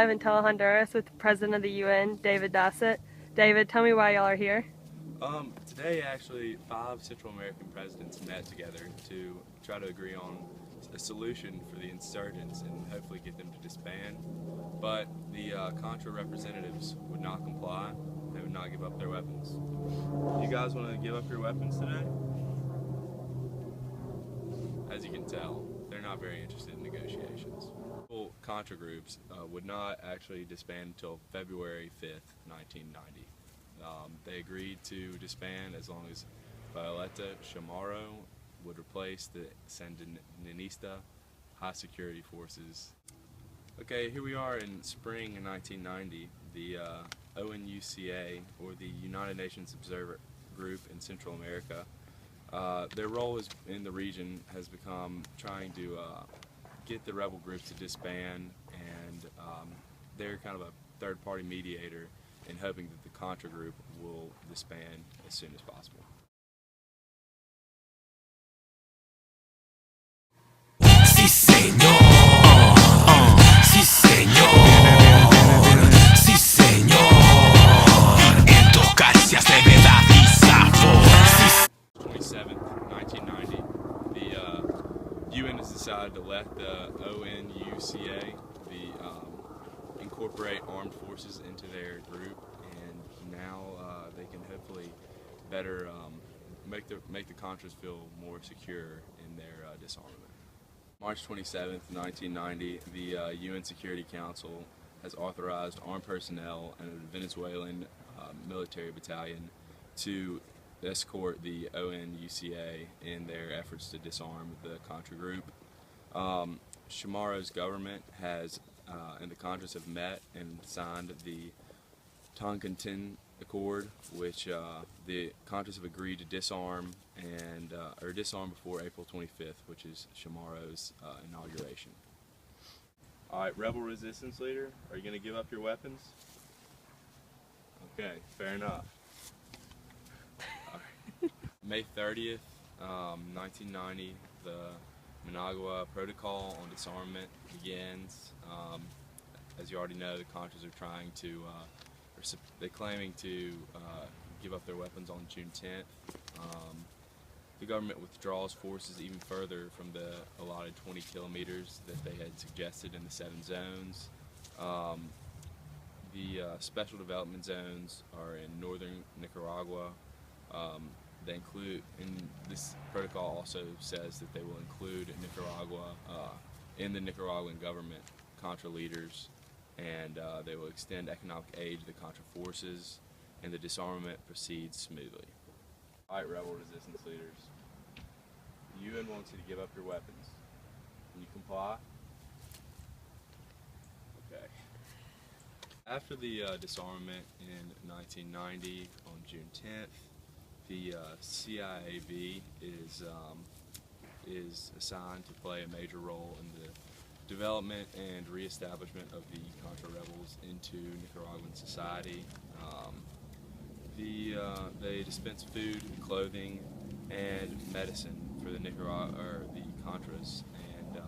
I'm in Tela, Honduras with the President of the UN, David Dassett. David, tell me why y'all are here. Today actually 5 Central American presidents met together to try to agree on a solution for the insurgents and hopefully get them to disband. But the Contra representatives would not comply. They would not give up their weapons. You guys want to give up your weapons today? As you can tell, they're not very interested in negotiations. Contra groups would not actually disband until February 5th, 1990. They agreed to disband as long as Violeta Chamorro would replace the Sandinista high security forces. Okay, here we are in spring of 1990. The ONUCA, or the United Nations Observer Group in Central America, their role in the region has become trying to get the rebel groups to disband, and they're kind of a third-party mediator in hoping that the Contra group will disband as soon as possible. Sí, señor. Sí, señor. Sí, señor. En tus caricias de verdad y sabor. 27th, 1990, the UN has decided to let the ONUCA incorporate armed forces into their group, and now they can hopefully better make the Contras feel more secure in their disarmament. March 27th, 1990, the UN Security Council has authorized armed personnel and a Venezuelan military battalion to escort the ONUCA in their efforts to disarm the Contra group. Chamorro's government has and the Contras have met and signed the Toncontín Accord, which the Contras have agreed to disarm and or disarm before April 25th, which is Chamorro's inauguration. All right, rebel resistance leader, are you going to give up your weapons? Okay, fair enough. All right. May 30th, 1990, the Managua Protocol on Disarmament begins. As you already know, the Contras are trying to, they're claiming to give up their weapons on June 10th. The government withdraws forces even further from the allotted 20 kilometers that they had suggested in the 7 zones. The special development zones are in northern Nicaragua. They include, and this protocol also says that they will include Nicaragua in the Nicaraguan government, Contra leaders, and they will extend economic aid to the Contra forces, and the disarmament proceeds smoothly. All right, rebel resistance leaders, the UN wants you to give up your weapons. Can you comply? Okay. After the disarmament in 1990 on June 10th, the CIAV is assigned to play a major role in the development and reestablishment of the Contra rebels into Nicaraguan society. They dispense food, clothing, and medicine for the Contras, and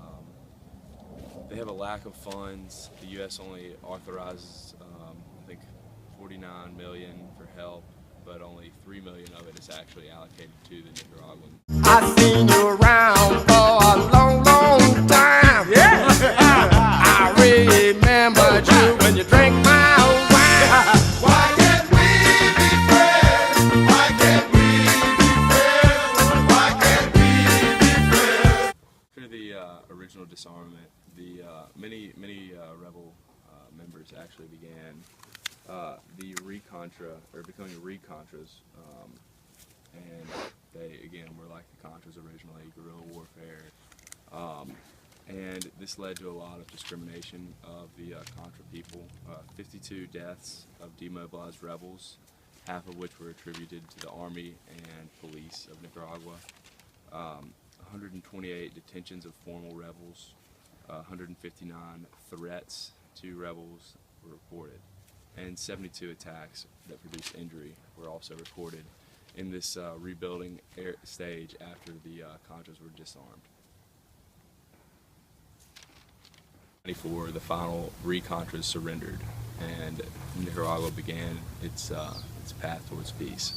they have a lack of funds. The U.S. only authorizes, I think, $49 million for help, but only $3 million of it is actually allocated to the Nicaraguan. I've seen you around for a long, long time. Yeah. I remembered you when you drank my wine. Why can't we be friends? Why can't we be friends? Why can't we be friends? After the original disarmament, the many rebel members actually began the Recontra, or becoming Recontras, and they again were like the Contras originally, guerrilla warfare, and this led to a lot of discrimination of the Contra people. 52 deaths of demobilized rebels, half of which were attributed to the army and police of Nicaragua. 128 detentions of formal rebels, 159 threats to rebels were reported, and 72 attacks that produced injury were also recorded in this rebuilding stage after the Contras were disarmed. 1994, the final Recontras surrendered, and Nicaragua began its path towards peace.